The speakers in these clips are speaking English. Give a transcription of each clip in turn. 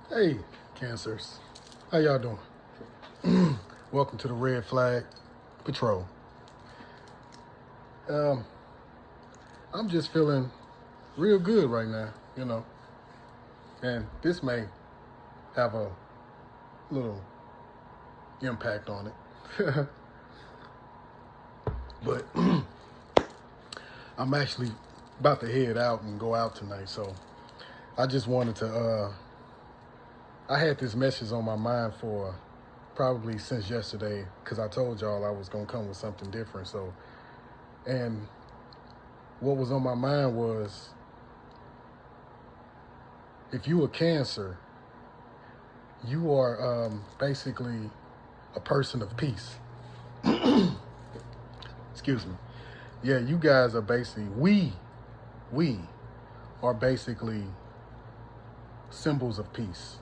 Hey, Cancers. How y'all doing? Welcome to the Red Flag Patrol. Um, I'm just feeling real good right now, and this may have a little impact on it. But I'm actually about to head out and go out tonight, so I just wanted to, I had this message on my mind for probably since yesterday, because I told y'all I was going to come with something different, and what was on my mind was, if you are Cancer, you are basically a person of peace. Excuse me. Yeah, you guys are basically, we are basically symbols of peace.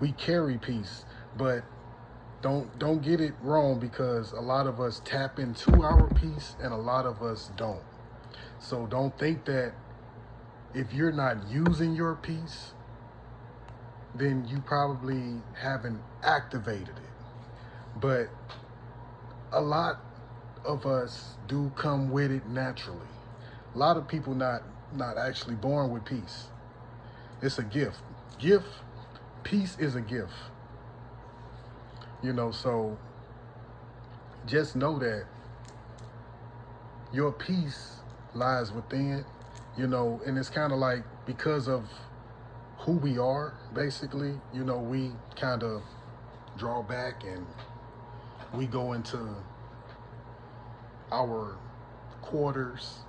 We carry peace, but don't get it wrong, because a lot of us tap into our peace and a lot of us don't. So don't think that if you're not using your peace, then you probably haven't activated it. But a lot of us do come with it naturally. A lot of people not actually born with peace. It's a gift. Peace is a gift. So just know that your peace lies within, and it's kind of like, because of who we are, basically, we kind of draw back and we go into our quarters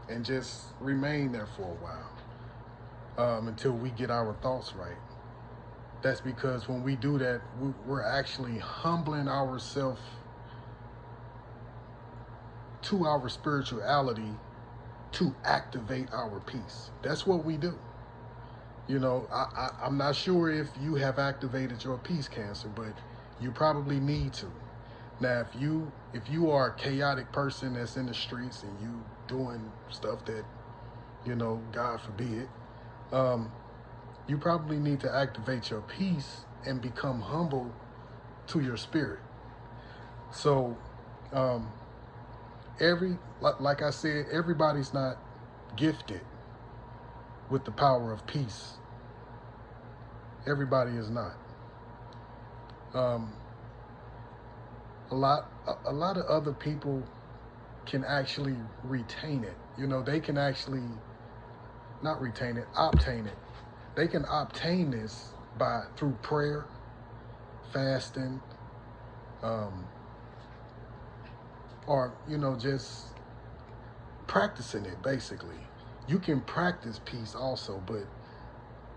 and just remain there for a while, until we get our thoughts right. That's because when we do that, we're actually humbling ourselves to our spirituality to activate our peace. That's what we do. I'm not sure if you have activated your peace, Cancer, but you probably need to. Now, if you are a chaotic person that's in the streets and you doing stuff that, God forbid, you probably need to activate your peace and become humble to your spirit. So, like I said, everybody's not gifted with the power of peace. Everybody is not. A lot of other people can actually retain it. They can actually not retain it, obtain it. They can obtain this through prayer, fasting, or just practicing it. Basically, you can practice peace also, but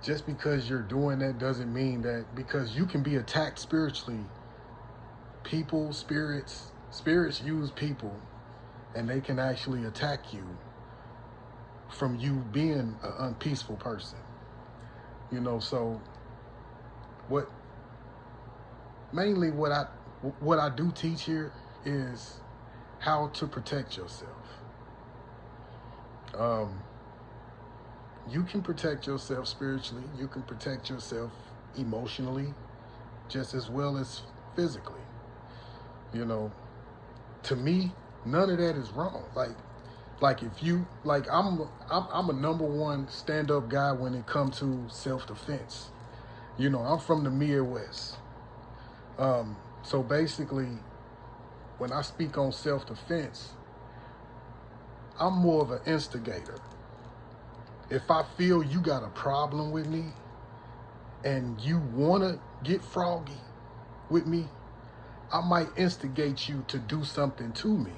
just because you're doing that doesn't mean that, because you can be attacked spiritually. Spirits use people, and they can actually attack you from you being an unpeaceful person. So what I do teach here is how to protect yourself. You can protect yourself spiritually. You can protect yourself emotionally, just as well as physically. To me, none of that is wrong. Like if you, like, I'm a number one stand-up guy when it comes to self-defense. I'm from the Midwest. So basically, when I speak on self-defense, I'm more of an instigator. If I feel you got a problem with me and you want to get froggy with me, I might instigate you to do something to me,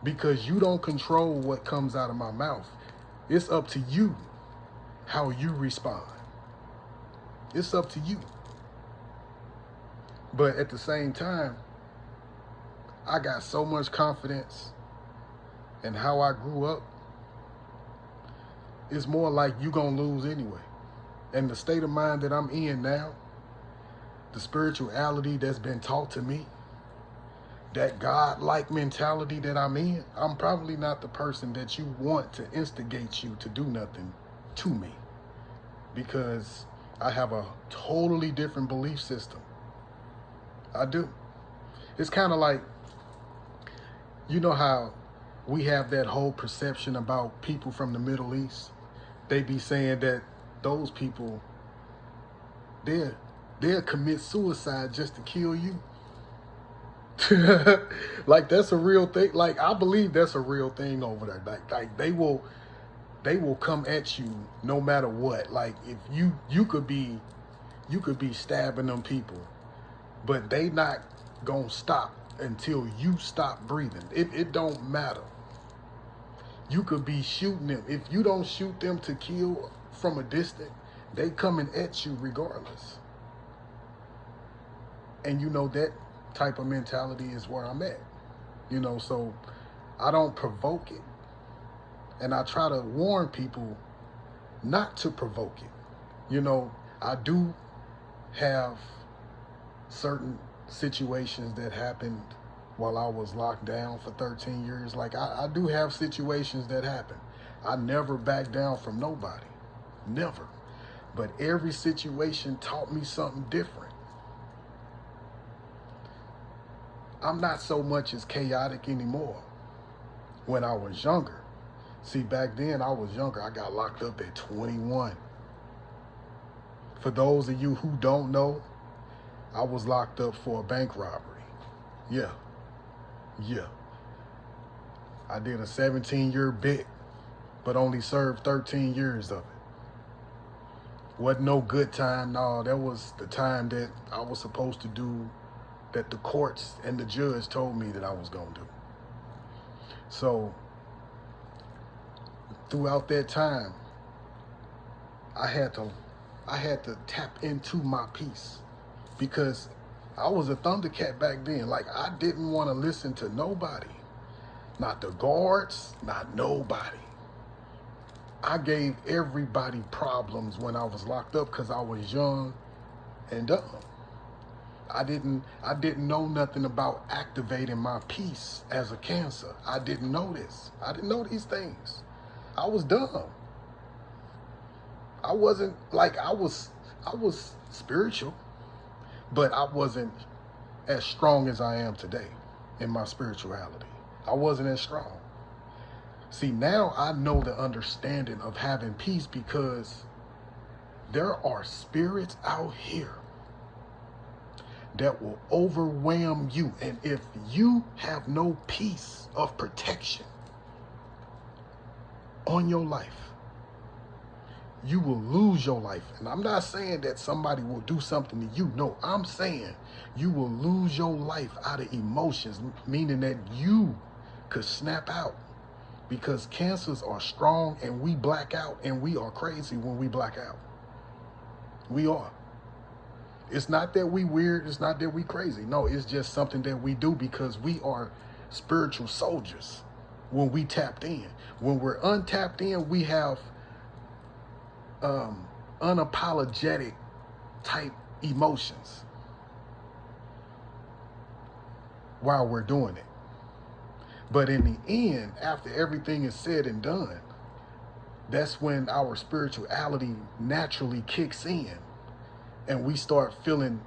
because you don't control what comes out of my mouth. It's up to you how you respond. It's up to you. But at the same time, I got so much confidence in how I grew up. It's more like you gonna lose anyway. And the state of mind that I'm in now, the spirituality that's been taught to me, that God-like mentality that I'm in, I'm probably not the person that you want to instigate you to do nothing to me. Because I have a totally different belief system. I do. It's kind of like, you know how we have that whole perception about people from the Middle East? They be saying that those people, they'll commit suicide just to kill you. Like that's a real thing. Like I believe that's a real thing over there. Like they will come at you no matter what. Like if you could be stabbing them people, but they not gonna stop until you stop breathing. It don't matter. You could be shooting them. If you don't shoot them to kill from a distance, they coming at you regardless. And you know that type of mentality is where I'm at. You know, so I don't provoke it. And I try to warn people not to provoke it. You know, I do have certain situations that happened while I was locked down for 13 years. Like I do have situations that happen. I never back down from nobody. Never. But every situation taught me something different. I'm not so much as chaotic anymore. When I was younger, see, back then I was younger. I got locked up at 21. For those of you who don't know, I was locked up for a bank robbery. Yeah. I did a 17-year bit, but only served 13 years of it. Wasn't no good time. No, that was the time that I was supposed to do, that the courts and the judge told me that I was going to do. So throughout that time, I had to tap into my peace, because I was a Thundercat back then. Like I didn't want to listen to nobody, not the guards, not nobody. I gave everybody problems when I was locked up because I was young and dumb. I didn't know nothing about activating my peace as a cancer. I didn't know this. I didn't know these things. I was dumb. I wasn't like I was spiritual, but I wasn't as strong as I am today in my spirituality. I wasn't as strong. See, now I know the understanding of having peace, because there are spirits out here that will overwhelm you. And if you have no peace of protection on your life, you will lose your life. And I'm not saying that somebody will do something to you. No, I'm saying you will lose your life out of emotions, meaning that you could snap out, because cancers are strong and we black out, and we are crazy when we black out. We are. It's not that we weird. It's not that we crazy. No, it's just something that we do because we are spiritual soldiers when we tapped in. When we're untapped in, we have unapologetic type emotions while we're doing it. But in the end, after everything is said and done, that's when our spirituality naturally kicks in and we start feeling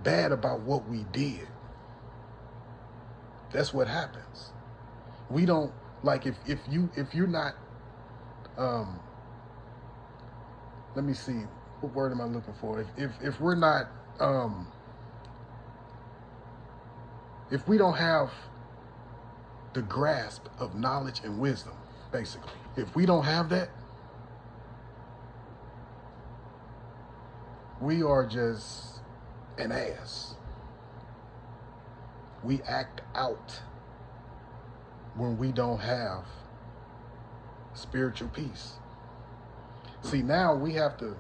bad about what we did. That's what happens. We don't, like, if you're not, let me see, what word am I looking for? If we're not, if we don't have the grasp of knowledge and wisdom, basically, if we don't have that, we are just an ass. We act out when we don't have spiritual peace. See, now we have to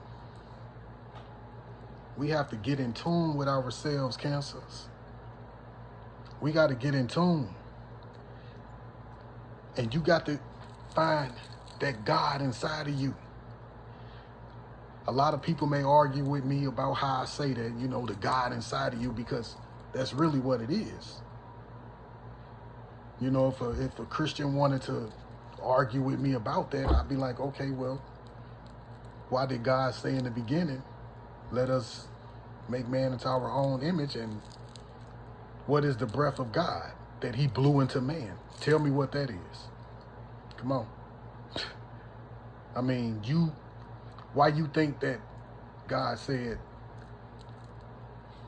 get in tune with ourselves, cancers. We got to get in tune. And you got to find that God inside of you. A lot of people may argue with me about how I say that, you know, the God inside of you, because that's really what it is. You know, if a Christian wanted to argue with me about that, I'd be like, okay, well, why did God say in the beginning let us make man into our own image. And what is the breath of God that he blew into man? Tell me what that is. Come on. I mean, why you think that God said,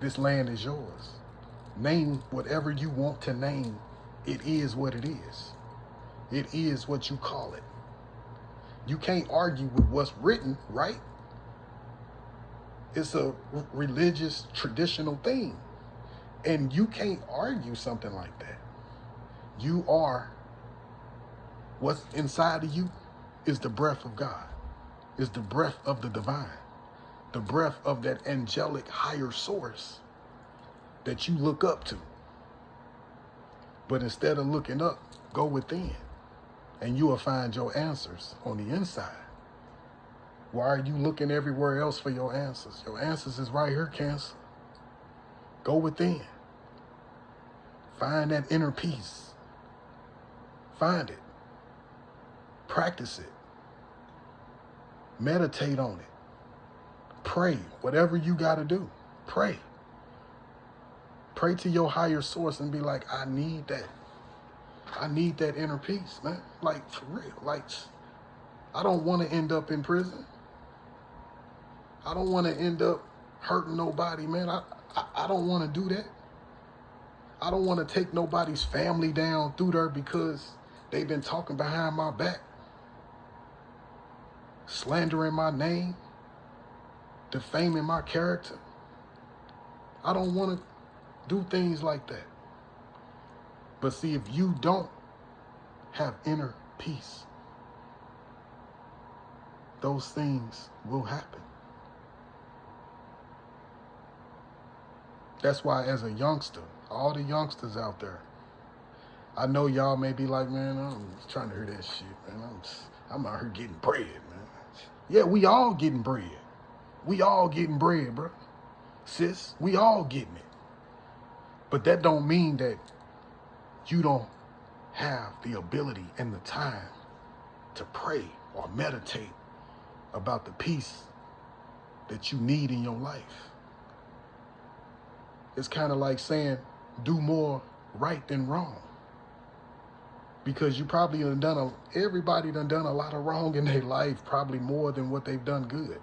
this land is yours? Name whatever you want to name. It is what it is. It is what you call it. You can't argue with what's written, right? It's a religious, traditional thing. And you can't argue something like that. You are, what's inside of you is the breath of God, is the breath of the divine, the breath of that angelic higher source that you look up to. But instead of looking up, go within, and you will find your answers on the inside. Why are you looking everywhere else for your answers? Your answers is right here, Cancer. Go within. Find that inner peace. Find it. Practice it. Meditate on it. Pray. Whatever you got to do, pray. Pray to your higher source and be like, I need that. I need that inner peace, man. Like, for real. Like, I don't want to end up in prison. I don't want to end up hurting nobody, man. I don't want to do that. I don't want to take nobody's family down through there because they've been talking behind my back, slandering my name, defaming my character. I don't want to do things like that. But see, if you don't have inner peace, those things will happen. That's why as a youngster, all the youngsters out there, I know y'all may be like, man, I'm trying to hear that shit, man. I'm out here getting bread, man. Yeah, we all getting bread. We all getting bread, bro. Sis, we all getting it. But that don't mean that you don't have the ability and the time to pray or meditate about the peace that you need in your life. It's kind of like saying, do more right than wrong. Because you probably everybody done a lot of wrong in their life, probably more than what they've done good.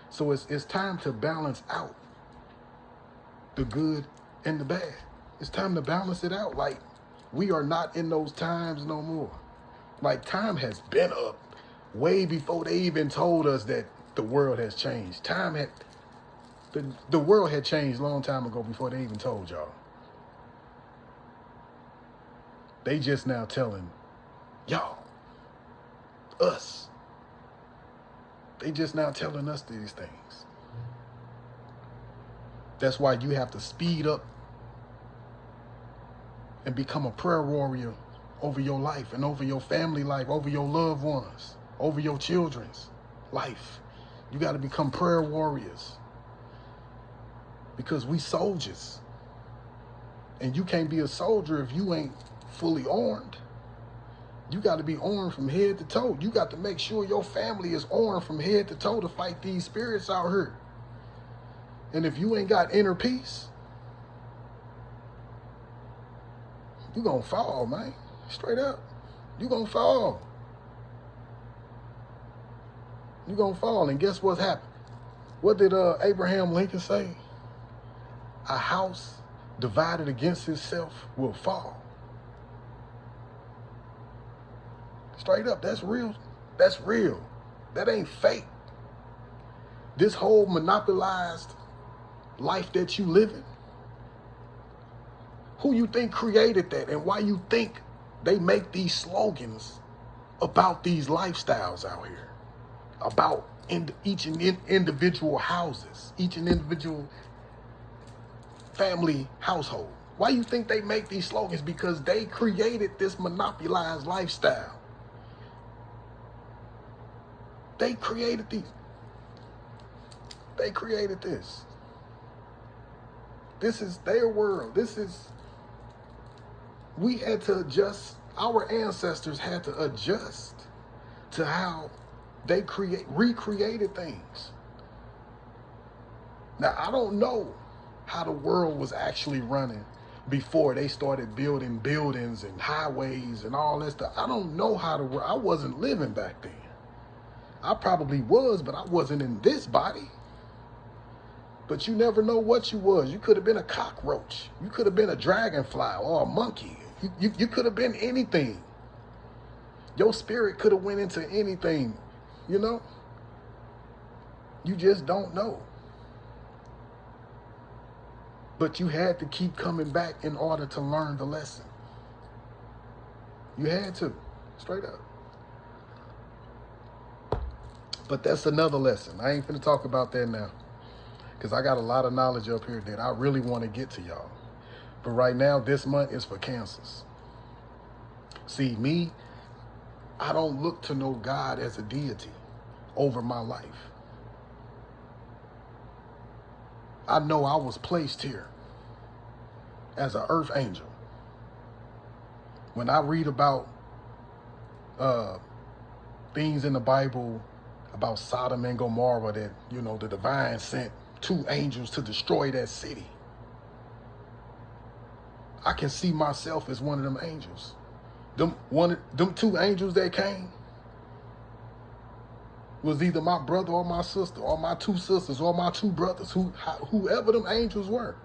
So it's time to balance out the good and the bad. It's time to balance it out. Like, we are not in those times no more. Like, time has been up way before they even told us that the world has changed. The world had changed a long time ago before they even told y'all. They just now telling y'all, us. They just now telling us these things. That's why you have to speed up and become a prayer warrior over your life and over your family life, over your loved ones, over your children's life. You got to become prayer warriors. Because we soldiers. And you can't be a soldier if you ain't fully armed. You got to be armed from head to toe. You got to make sure your family is armed from head to toe to fight these spirits out here. And if you ain't got inner peace, you gonna fall, man. Straight up. You gonna fall. You gonna fall. And guess what's happened? What did Abraham Lincoln say? A house divided against itself will fall. Straight up, that's real. That's real. That ain't fake. This whole monopolized life that you live in, who you think created that, and why you think they make these slogans about these lifestyles out here, about each and individual houses, each and individual family household? Why you think they make these slogans? Because they created this monopolized lifestyle. They created these. They created this. This is their world. We had to adjust. Our ancestors had to adjust to how they recreated things. Now, I don't know how the world was actually running before they started building buildings and highways and all that stuff. I don't know how the world, I wasn't living back then. I probably was, but I wasn't in this body. But you never know what you was. You could have been a cockroach. You could have been a dragonfly or a monkey. You could have been anything. Your spirit could have went into anything, you know? You just don't know. But you had to keep coming back in order to learn the lesson. You had to, straight up. But that's another lesson. I ain't finna talk about that now, because I got a lot of knowledge up here that I really want to get to y'all. But right now, this month is for cancers. See, me, I don't look to no God as a deity over my life. I know I was placed here as an earth angel. When I read about things in the Bible about Sodom and Gomorrah, that, you know, the divine sent 2 angels to destroy that city, I can see myself as one of them angels. Them 2 angels that came was either my brother or my sister, or my 2 sisters, or my 2 brothers, whoever them angels were.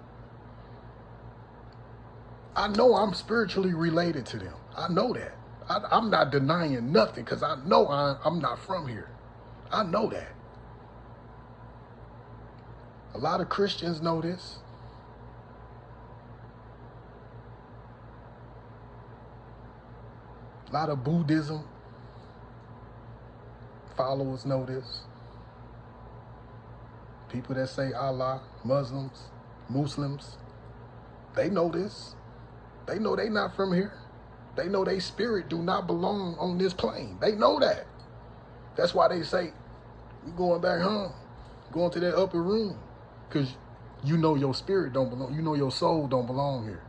I know I'm spiritually related to them. I know that. I'm not denying nothing, because I know I'm not from here. I know that. A lot of Christians know this. A lot of Buddhism followers know this. People that say Allah, Muslims, they know this. They know they not from here. They know they spirit do not belong on this plane. They know that. That's why they say, we going back home, going to that upper room, because you know your spirit don't belong. You know your soul don't belong here.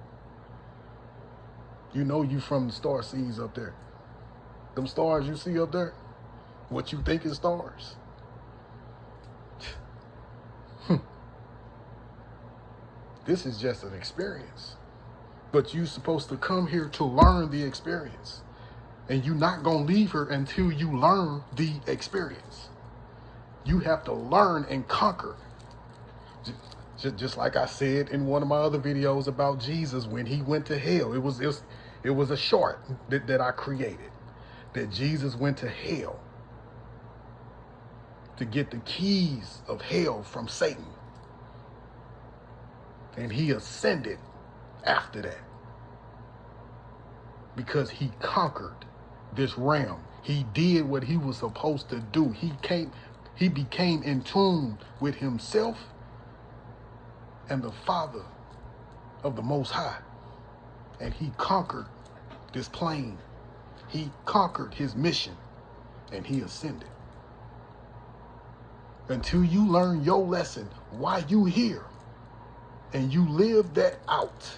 You know you from the star seeds up there. Them stars you see up there, what you think is stars. This is just an experience. But you're supposed to come here to learn the experience. And you're not going to leave here until you learn the experience. You have to learn and conquer. Just like I said in one of my other videos about Jesus when he went to hell. It was a short that I created. That Jesus went to hell to get the keys of hell from Satan. And he ascended after that, because he conquered this realm. He did what he was supposed to do. He became in tune with himself and the Father of the Most High. And he conquered this plane. He conquered his mission, and he ascended. Until you learn your lesson, why you here, and you live that out,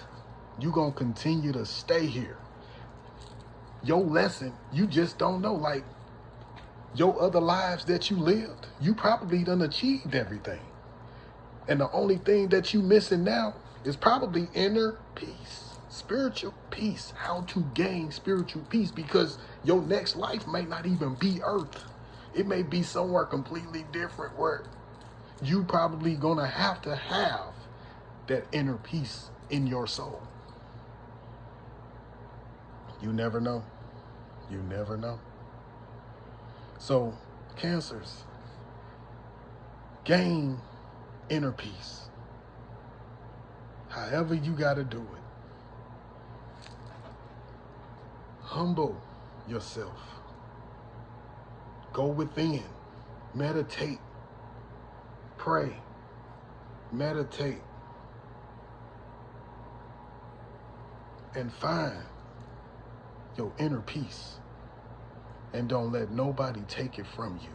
you're going to continue to stay here. Your lesson, you just don't know. Like, your other lives that you lived, you probably done achieved everything. And the only thing that you missing now is probably inner peace, spiritual peace, how to gain spiritual peace, because your next life may not even be earth. It may be somewhere completely different where you probably gonna have that inner peace in your soul. You never know. You never know. So, cancers, gain inner peace. However you got to do it. Humble yourself. Go within. Meditate. Pray. Meditate. And find your inner peace. And don't let nobody take it from you.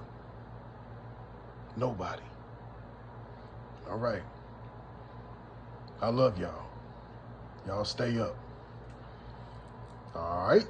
Nobody. All right. I love y'all. Y'all stay up. All right.